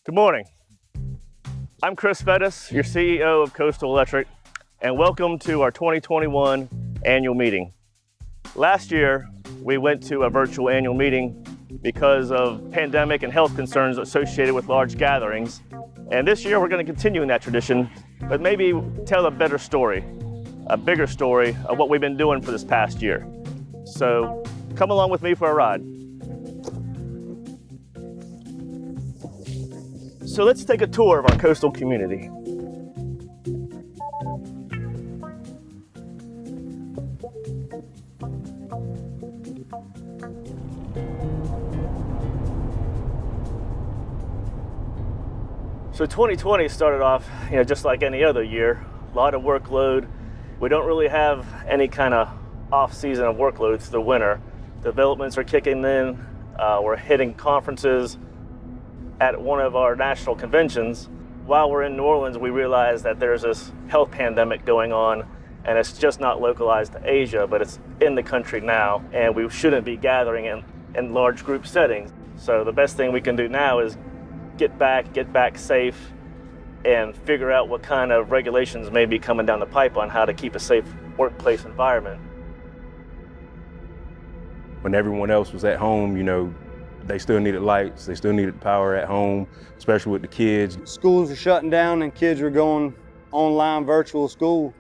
Good morning. I'm Chris Fettis, your CEO of Coastal Electric, and welcome to our 2021 annual meeting. Last year, we went to a virtual annual meeting because of pandemic and health concerns associated with large gatherings. And this year, we're going to continue in that tradition, but maybe tell a better story, a bigger story of what we've been doing for this past year. So come along with me for a ride. So let's take a tour of our coastal community. So 2020 started off, just like any other year, a lot of workload. We don't really have any kind of off season of workload through the winter. Developments are kicking in, we're hitting conferences. At one of our national conventions, while we're in New Orleans, we realized that there's this health pandemic going on, and it's just not localized to Asia, but it's in the country now, and we shouldn't be gathering in large group settings. So the best thing we can do now is get back safe, and figure out what kind of regulations may be coming down the pipe on how to keep a safe workplace environment. When everyone else was at home, they still needed lights, they still needed power at home, especially with the kids. Schools were shutting down and kids were going online virtual school.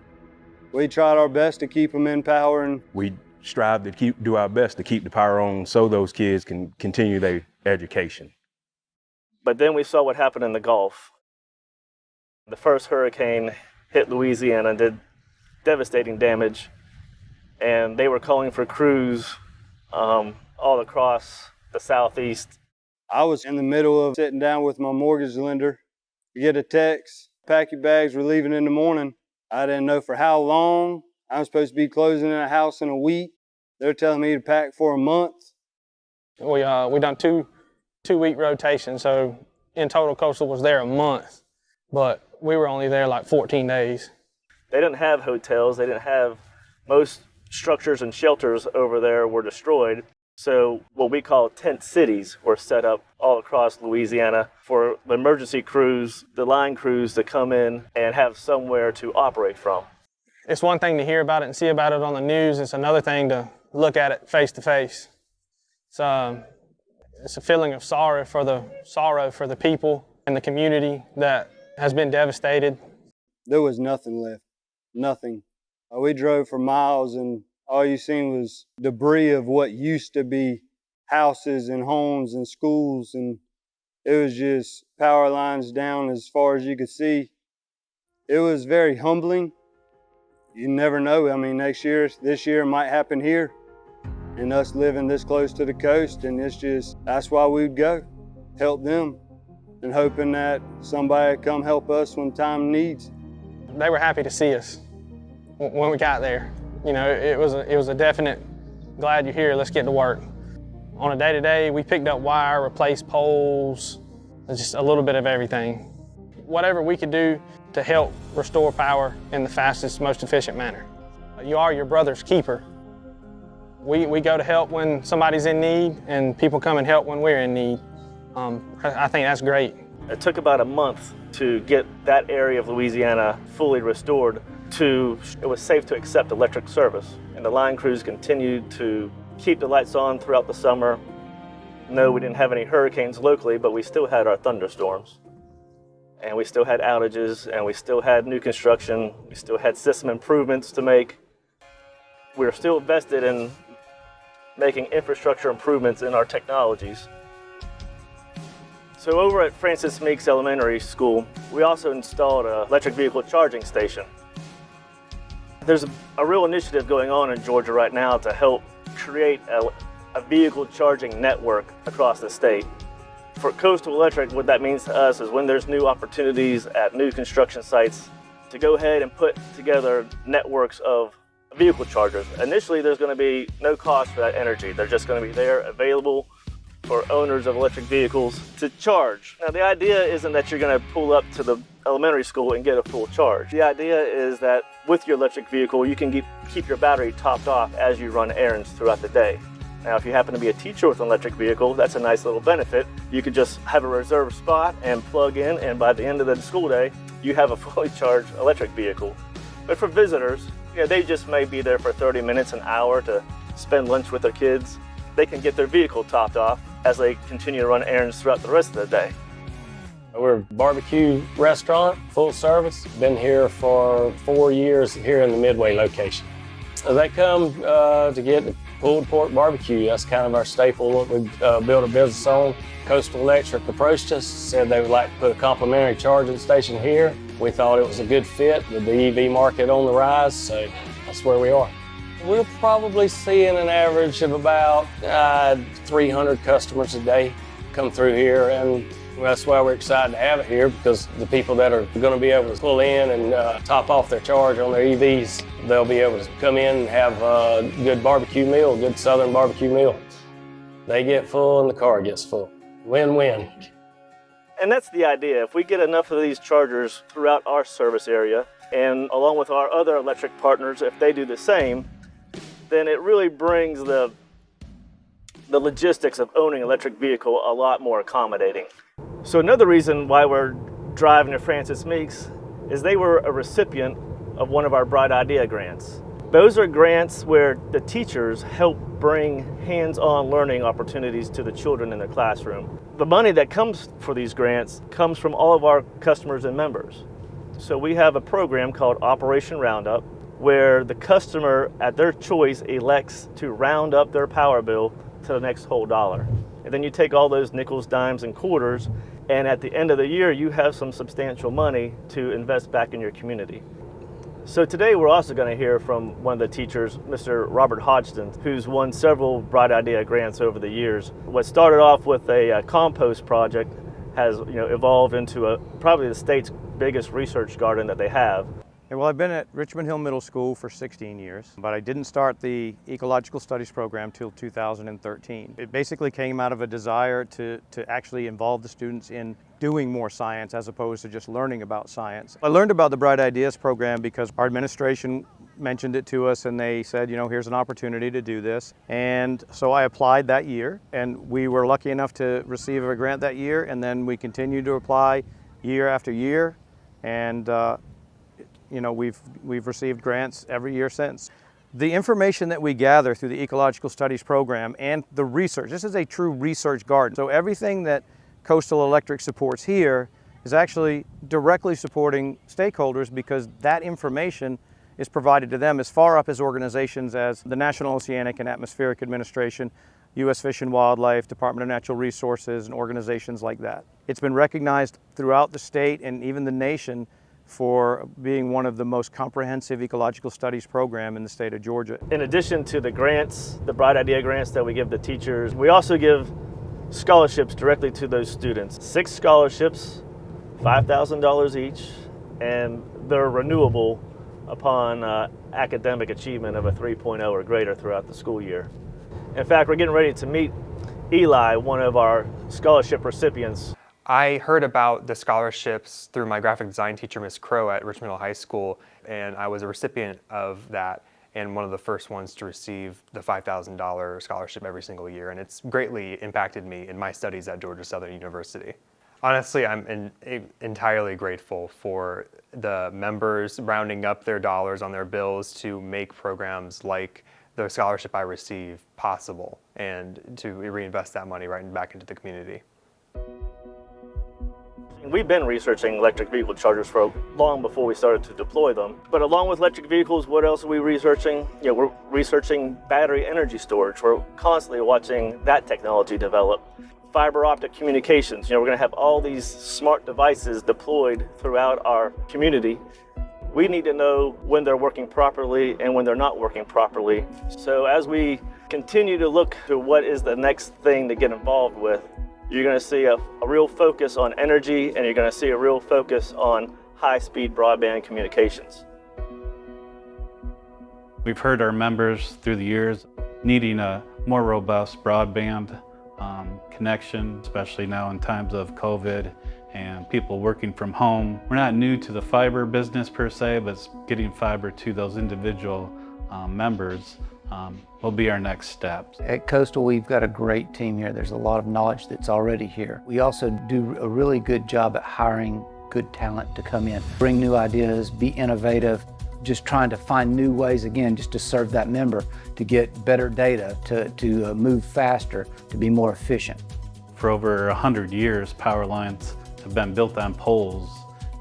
We tried our best to keep them in power, and we strive to do our best to keep the power on so those kids can continue their education. But then we saw what happened in the Gulf. The first hurricane hit Louisiana and did devastating damage, and they were calling for crews all across the Southeast. I was in the middle of sitting down with my mortgage lender. We get a text, pack your bags, we're leaving in the morning. I didn't know for how long. I was supposed to be closing in a house in a week. They're telling me to pack for a month. We done two-week rotations, so in total Coastal was there a month, but we were only there like 14 days. They didn't have hotels, most structures and shelters over there were destroyed. So what we call tent cities were set up all across Louisiana for the emergency crews, the line crews to come in and have somewhere to operate from. It's one thing to hear about it and see about it on the news. It's another thing to look at it face to face. It's a feeling of sorrow for the people and the community that has been devastated. There was nothing left, nothing. We drove for miles and all you seen was debris of what used to be houses and homes and schools, and it was just power lines down as far as you could see. It was very humbling. You never know. I mean, this year might happen here, and us living this close to the coast, and that's why we'd go, help them, and hoping that somebody would come help us when time needs. They were happy to see us when we got there. It was a definite, glad you're here, let's get to work. On a day-to-day, we picked up wire, replaced poles, just a little bit of everything. Whatever we could do to help restore power in the fastest, most efficient manner. You are your brother's keeper. We go to help when somebody's in need, and people come and help when we're in need. I think that's great. It took about a month to get that area of Louisiana fully restored it was safe to accept electric service. And the line crews continued to keep the lights on throughout the summer. No, we didn't have any hurricanes locally, but we still had our thunderstorms. And we still had outages, and we still had new construction. We still had system improvements to make. We were still vested in making infrastructure improvements in our technologies. So over at Francis Meeks Elementary School, we also installed an electric vehicle charging station. There's a real initiative going on in Georgia right now to help create a vehicle charging network across the state. For Coastal Electric, what that means to us is when there's new opportunities at new construction sites, to go ahead and put together networks of vehicle chargers. Initially, there's going to be no cost for that energy. They're just going to be there available for owners of electric vehicles to charge. Now, the idea isn't that you're going to pull up to the elementary school and get a full charge. The idea is that with your electric vehicle, you can keep your battery topped off as you run errands throughout the day. Now, if you happen to be a teacher with an electric vehicle, that's a nice little benefit. You could just have a reserved spot and plug in, and by the end of the school day, you have a fully charged electric vehicle. But for visitors, they just may be there for 30 minutes, an hour to spend lunch with their kids. They can get their vehicle topped off as they continue to run errands throughout the rest of the day. We're a barbecue restaurant, full service. Been here for 4 years here in the Midway location. So they come to get pulled pork barbecue. That's kind of our staple, what we built a business on. Coastal Electric approached us, said they would like to put a complimentary charging station here. We thought it was a good fit with the EV market on the rise, so that's where we are. We're probably seeing an average of about 300 customers a day come through here, and that's why we're excited to have it here, because the people that are going to be able to pull in and top off their charge on their EVs, they'll be able to come in and have a good barbecue meal, a good southern barbecue meal. They get full and the car gets full. Win-win. And that's the idea. If we get enough of these chargers throughout our service area, and along with our other electric partners, if they do the same, then it really brings the logistics of owning an electric vehicle a lot more accommodating. So another reason why we're driving to Francis Meeks is they were a recipient of one of our Bright Idea grants. Those are grants where the teachers help bring hands-on learning opportunities to the children in their classroom. The money that comes for these grants comes from all of our customers and members. So we have a program called Operation Roundup, where the customer at their choice elects to round up their power bill to the next whole dollar. And then you take all those nickels, dimes, and quarters, and at the end of the year, you have some substantial money to invest back in your community. So today we're also going to hear from one of the teachers, Mr. Robert Hodgson, who's won several Bright Idea grants over the years. What started off with a compost project has evolved into probably the state's biggest research garden that they have. Well, I've been at Richmond Hill Middle School for 16 years, but I didn't start the Ecological Studies program till 2013. It basically came out of a desire to actually involve the students in doing more science as opposed to just learning about science. I learned about the Bright Ideas program because our administration mentioned it to us and they said, here's an opportunity to do this. And so I applied that year, and we were lucky enough to receive a grant that year, and then we continued to apply year after year, and we've received grants every year since. The information that we gather through the Ecological Studies program and the research, this is a true research garden. So everything that Coastal Electric supports here is actually directly supporting stakeholders, because that information is provided to them as far up as organizations as the National Oceanic and Atmospheric Administration, U.S. Fish and Wildlife, Department of Natural Resources, and organizations like that. It's been recognized throughout the state and even the nation for being one of the most comprehensive ecological studies program in the state of Georgia. In addition to the grants, the Bright Idea grants that we give the teachers, we also give scholarships directly to those students. 6 scholarships, $5,000 each, and they're renewable upon academic achievement of a 3.0 or greater throughout the school year. In fact, we're getting ready to meet Eli, one of our scholarship recipients. I heard about the scholarships through my graphic design teacher, Ms. Crow, at Richmond Hill High School, and I was a recipient of that and one of the first ones to receive the $5,000 scholarship every single year, and it's greatly impacted me in my studies at Georgia Southern University. Honestly, I'm entirely grateful for the members rounding up their dollars on their bills to make programs like the scholarship I receive possible, and to reinvest that money right back into the community. We've been researching electric vehicle chargers for long before we started to deploy them. But along with electric vehicles, what else are we researching? We're researching battery energy storage. We're constantly watching that technology develop. Fiber optic communications. We're going to have all these smart devices deployed throughout our community. We need to know when they're working properly and when they're not working properly. So as we continue to look to what is the next thing to get involved with, you're going to see a real focus on energy, and you're going to see a real focus on high-speed broadband communications. We've heard our members through the years needing a more robust broadband connection, especially now in times of COVID and people working from home. We're not new to the fiber business per se, but it's getting fiber to those individual members will be our next steps. At Coastal, we've got a great team here. There's a lot of knowledge that's already here. We also do a really good job at hiring good talent to come in, bring new ideas, be innovative, just trying to find new ways, again, just to serve that member, to get better data, to move faster, to be more efficient. For over 100 years, power lines have been built on poles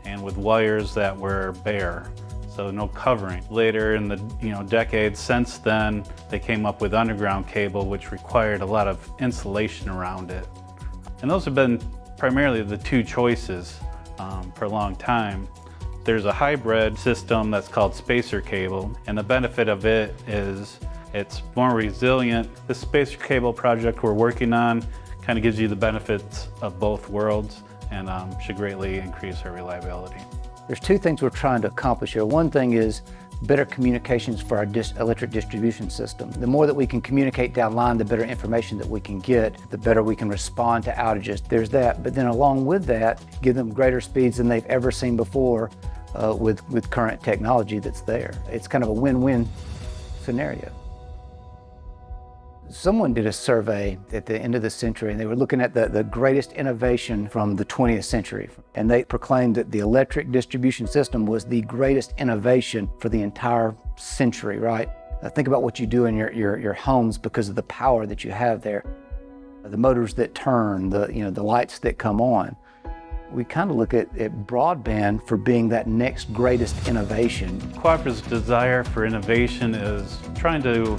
and with wires that were bare, so no covering. Later in the decades since then, they came up with underground cable, which required a lot of insulation around it. And those have been primarily the two choices for a long time. There's a hybrid system that's called spacer cable, and the benefit of it is it's more resilient. The spacer cable project we're working on kind of gives you the benefits of both worlds and should greatly increase our reliability. There's two things we're trying to accomplish here. One thing is better communications for our electric distribution system. The more that we can communicate downline, the better information that we can get, the better we can respond to outages. There's that, but then along with that, give them greater speeds than they've ever seen before with current technology that's there. It's kind of a win-win scenario. Someone did a survey at the end of the century, and they were looking at the greatest innovation from the 20th century. And they proclaimed that the electric distribution system was the greatest innovation for the entire century, right? Now think about what you do in your homes because of the power that you have there. The motors that turn, the lights that come on. We kind of look at broadband for being that next greatest innovation. Cooperative's desire for innovation is trying to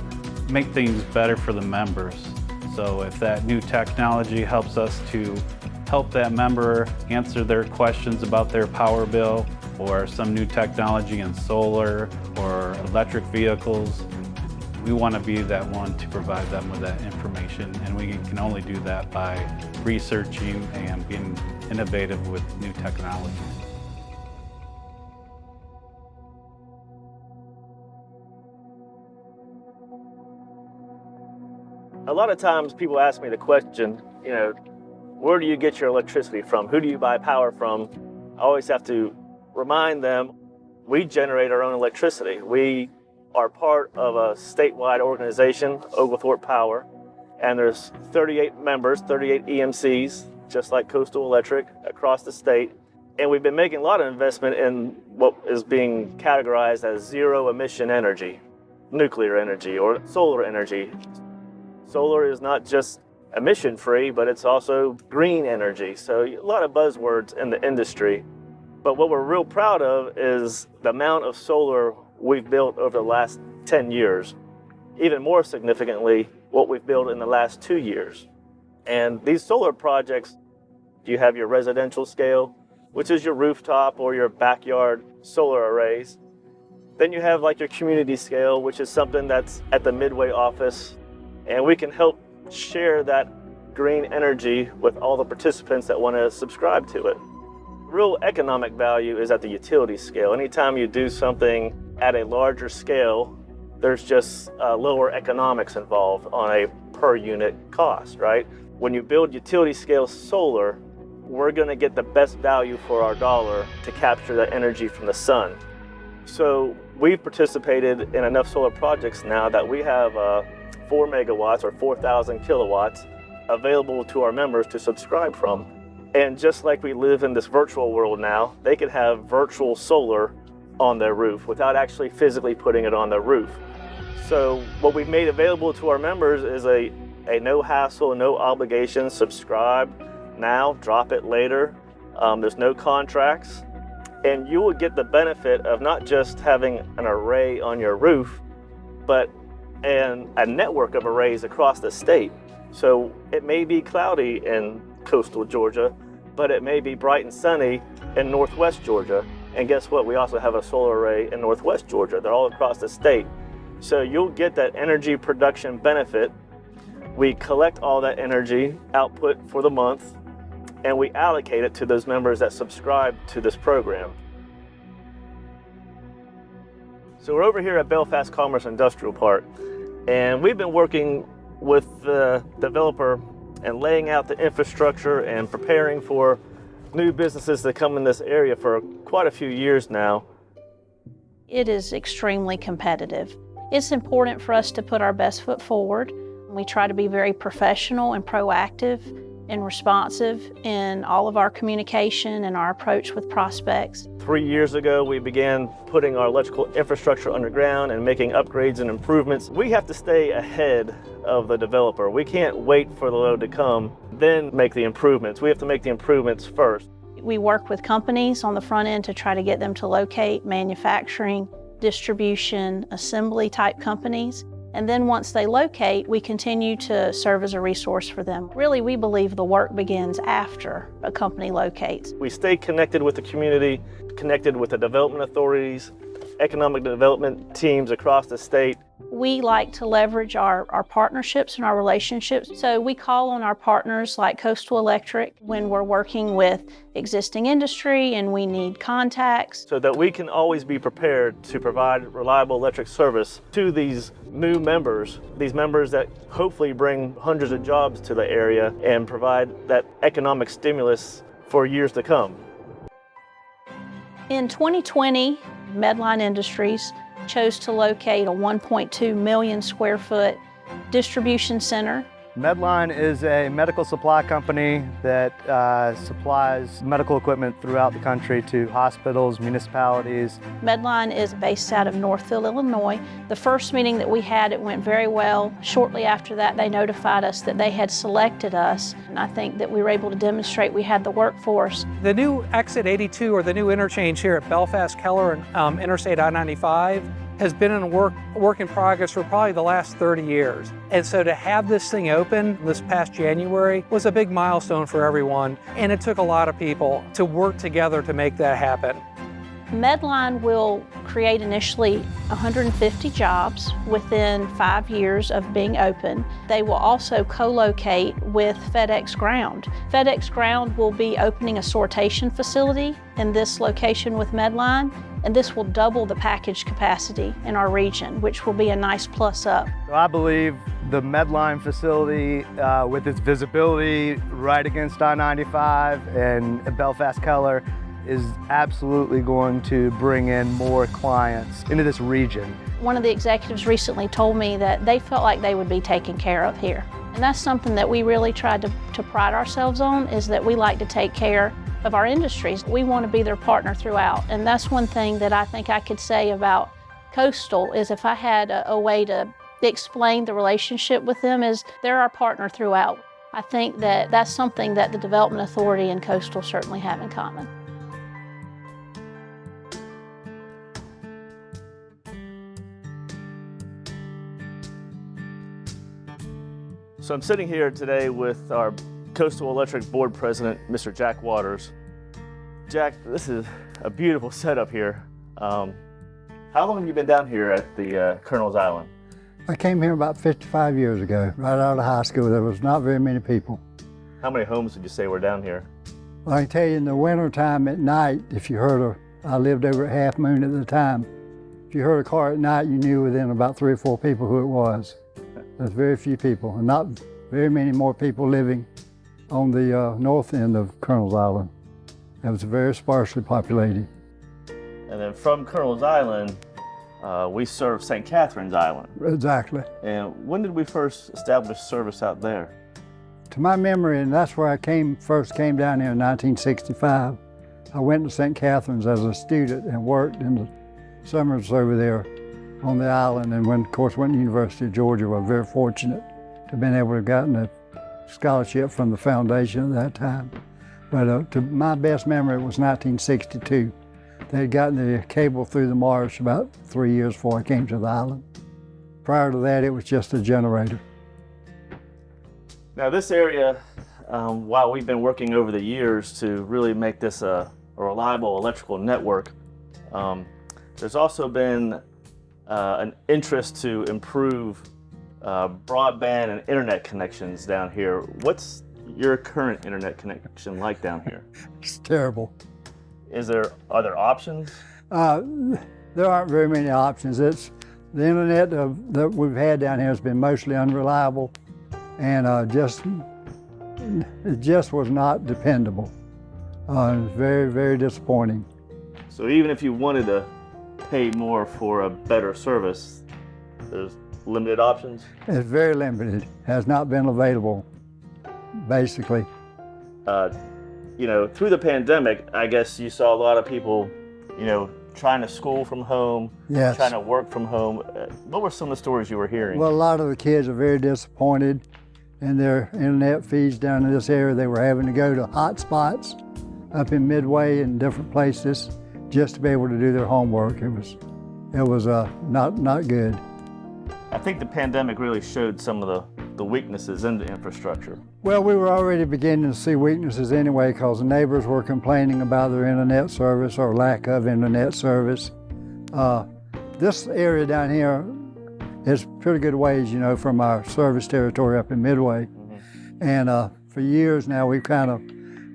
make things better for the members. So if that new technology helps us to help that member answer their questions about their power bill, or some new technology in solar or electric vehicles, we want to be that one to provide them with that information, and we can only do that by researching and being innovative with new technology. A lot of times people ask me the question, where do you get your electricity from? Who do you buy power from? I always have to remind them, we generate our own electricity. We are part of a statewide organization, Oglethorpe Power, and there's 38 members, 38 EMCs, just like Coastal Electric, across the state. And we've been making a lot of investment in what is being categorized as zero emission energy, nuclear energy or solar energy. Solar is not just emission-free, but it's also green energy. So a lot of buzzwords in the industry. But what we're real proud of is the amount of solar we've built over the last 10 years. Even more significantly, what we've built in the last 2 years. And these solar projects, you have your residential scale, which is your rooftop or your backyard solar arrays. Then you have like your community scale, which is something that's at the Midway office. And we can help share that green energy with all the participants that want to subscribe to it. Real economic value is at the utility scale. Anytime you do something at a larger scale, there's just lower economics involved on a per unit cost, right? When you build utility scale solar, we're going to get the best value for our dollar to capture that energy from the sun. So we've participated in enough solar projects now that we have 4 megawatts or 4,000 kilowatts available to our members to subscribe from. And just like we live in this virtual world now, they can have virtual solar on their roof without actually physically putting it on their roof. So what we've made available to our members is a no hassle, no obligation, subscribe now, drop it later. There's no contracts. And you will get the benefit of not just having an array on your roof, but a network of arrays across the state. So it may be cloudy in coastal Georgia, but it may be bright and sunny in northwest Georgia. And guess what? We also have a solar array in northwest Georgia. They're all across the state. So you'll get that energy production benefit. We collect all that energy output for the month, and we allocate it to those members that subscribe to this program. So we're over here at Belfast Commerce Industrial Park, and we've been working with the developer and laying out the infrastructure and preparing for new businesses that come in this area for quite a few years now. It is extremely competitive. It's important for us to put our best foot forward. We try to be very professional and proactive and responsive in all of our communication and our approach with prospects. 3 years ago, we began putting our electrical infrastructure underground and making upgrades and improvements. We have to stay ahead of the developer. We can't wait for the load to come, then make the improvements. We have to make the improvements first. We work with companies on the front end to try to get them to locate manufacturing, distribution, assembly type companies. And then once they locate, we continue to serve as a resource for them. Really, we believe the work begins after a company locates. We stay connected with the community, connected with the development authorities, economic development teams across the state. We like to leverage our partnerships and our relationships. So we call on our partners like Coastal Electric when we're working with existing industry and we need contacts. So that we can always be prepared to provide reliable electric service to these new members, these members that hopefully bring hundreds of jobs to the area and provide that economic stimulus for years to come. In 2020, Medline Industries chose to locate a 1.2 million square foot distribution center. Medline is a medical supply company that supplies medical equipment throughout the country to hospitals, municipalities. Medline is based out of Northfield, Illinois. The first meeting that we had, it went very well. Shortly after that, they notified us that they had selected us, and I think that we were able to demonstrate we had the workforce. The new exit 82, or the new interchange here at Belfast Keller and Interstate I-95, has been in work in progress for probably the last 30 years. And so to have this thing open this past January was a big milestone for everyone, and it took a lot of people to work together to make that happen. Medline will create initially 150 jobs within 5 years of being open. They will also co-locate with FedEx Ground. FedEx Ground will be opening a sortation facility in this location with Medline, and this will double the package capacity in our region, which will be a nice plus up. So I believe the Medline facility, with its visibility right against I-95 and Belfast Keller, is absolutely going to bring in more clients into this region. One of the executives recently told me that they felt like they would be taken care of here. And that's something that we really tried to pride ourselves on, is that we like to take care of our industries. We want to be their partner throughout. And that's one thing that I think I could say about Coastal, is if I had a way to explain the relationship with them, is they're our partner throughout. I think that that's something that the Development Authority and Coastal certainly have in common. So I'm sitting here today with our Coastal Electric Board President, Mr. Jack Waters. Jack, this is a beautiful setup here. How long have you been down here at the Colonel's Island? I came here about 55 years ago, right out of high school. There was not very many people. How many homes would you say were down here? Well, I can tell you, in the wintertime at night, if you heard I lived over at Half Moon at the time. If you heard a car at night, you knew within about 3 or 4 people who it was. There's very few people, and not very many more people living on the north end of Colonel's Island. It was very sparsely populated. And then from Colonel's Island, we serve St. Catherine's Island. Exactly. And when did we first establish service out there? To my memory, and that's where I first came down here in 1965. I went to St. Catherine's as a student and worked in the summers over there on the island, and of course went to the University of Georgia. We were very fortunate to have been able to have gotten a scholarship from the foundation at that time. But to my best memory, it was 1962. They had gotten the cable through the marsh about 3 years before I came to the island. Prior to that, it was just a generator. Now this area, while we've been working over the years to really make this a reliable electrical network, there's also been an interest to improve broadband and internet connections down here. What's your current internet connection like down here? It's terrible. Are there options? There aren't very many options. The internet that we've had down here has been mostly unreliable, and it just was not dependable. It was very, very disappointing. So even if you wanted to pay more for a better service, There's limited options. It's very limited, has not been available, basically. You know, through the pandemic, I guess you saw a lot of people, you know, trying to school from home, Yes. trying to work from home. What were some of the stories you were hearing? Well, a lot of the kids are very disappointed in their internet feeds down in this area. They were having to go to hot spots up in Midway and different places just to be able to do their homework. It was not good. I think the pandemic really showed some of the weaknesses in the infrastructure. Well, we were already beginning to see weaknesses anyway because the neighbors were complaining about their internet service or lack of internet service. This area down here is pretty good ways, you know, from our service territory up in Midway. And for years now, we've kind of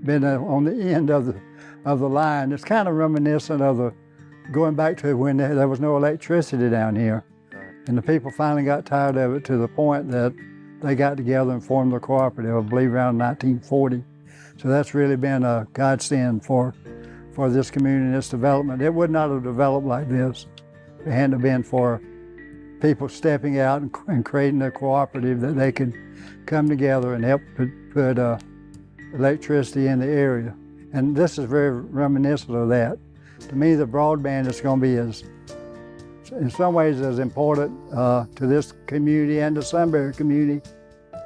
been on the end of the line. It's kind of reminiscent of going back to when there was no electricity down here. And the people finally got tired of it to the point that they got together and formed the cooperative, I believe around 1940. So that's really been a godsend for this community and this development. It would not have developed like this if it hadn't been for people stepping out and creating a cooperative that they could come together and help put electricity in the area. And this is very reminiscent of that. To me, the broadband is going to be in some ways as important to this community and the Sunbury community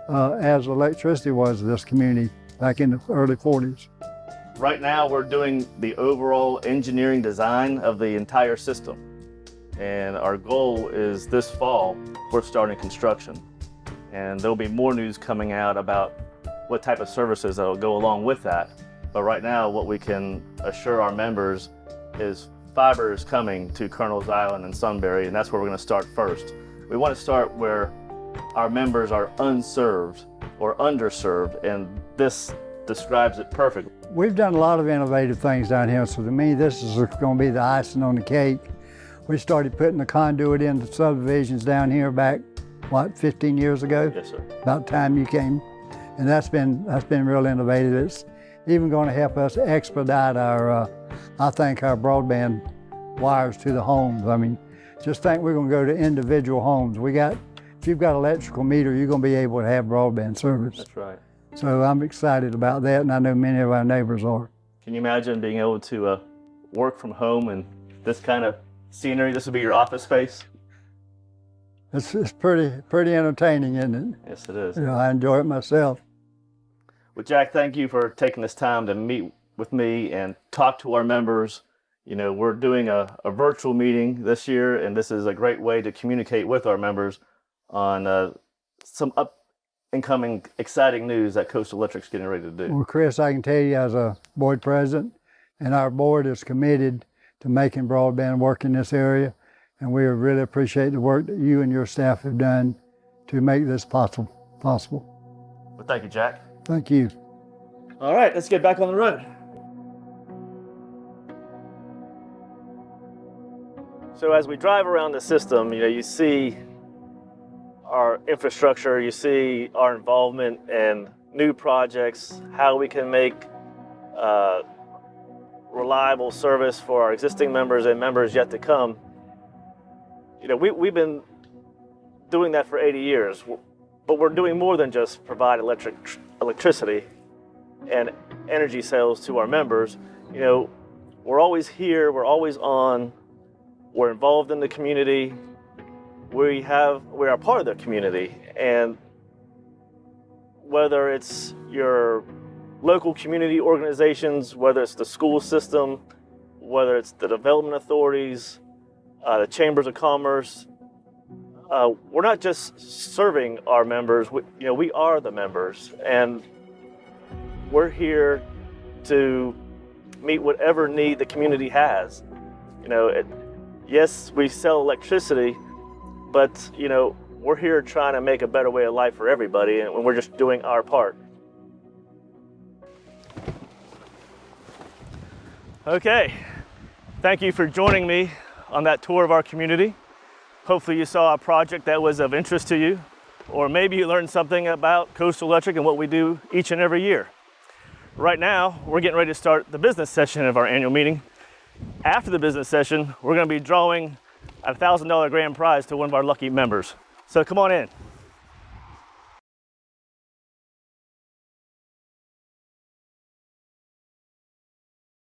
as electricity was to this community back in the early 40s. Right now, we're doing the overall engineering design of the entire system. And our goal is this fall, we're starting construction. And there'll be more news coming out about what type of services that will go along with that. But right now, what we can assure our members is fiber is coming to Colonel's Island and Sunbury, and that's where we're going to start first. We want to start where our members are unserved or underserved, and this describes it perfectly. We've done a lot of innovative things down here, so to me, this is going to be the icing on the cake. We started putting the conduit into subdivisions down here back, 15 years ago? Yes, sir. About the time you came. And that's been real innovative. It's even going to help us expedite I think our broadband wires to the homes. I mean, just think we're going to go to individual homes. If you've got an electrical meter, you're going to be able to have broadband service. That's right. So I'm excited about that, and I know many of our neighbors are. Can you imagine being able to work from home and this kind of scenery? This would be your office space? It's pretty entertaining, isn't it? Yes, it is. You know, I enjoy it myself. Well, Jack, thank you for taking this time to meet with me and talk to our members. You know, we're doing a virtual meeting this year, and this is a great way to communicate with our members on some incoming exciting news that Coastal Electric's getting ready to do. Well, Chris, I can tell you as a board president, and our board is committed to making broadband work in this area, and we really appreciate the work that you and your staff have done to make this possible. Well, thank you, Jack. Thank you. All right, let's get back on the road. So as we drive around the system, you know, you see our infrastructure, you see our involvement in new projects, how we can make reliable service for our existing members and members yet to come. You know, we've been doing that for 80 years, but we're doing more than just provide electricity and energy sales to our members. You know, we're always here, we're always on, we're involved in the community, we are part of the community, and whether it's your local community organizations, whether it's the school system, whether it's the development authorities, the chambers of commerce, we're not just serving our members, we are the members, and we're here to meet whatever need the community has. You know, yes, we sell electricity, but you know, we're here trying to make a better way of life for everybody, and we're just doing our part. Okay, thank you for joining me on that tour of our community. Hopefully you saw a project that was of interest to you, or maybe you learned something about Coastal Electric and what we do each and every year. Right now, we're getting ready to start the business session of our annual meeting. After the business session, we're going to be drawing a $1,000 grand prize to one of our lucky members. So come on in.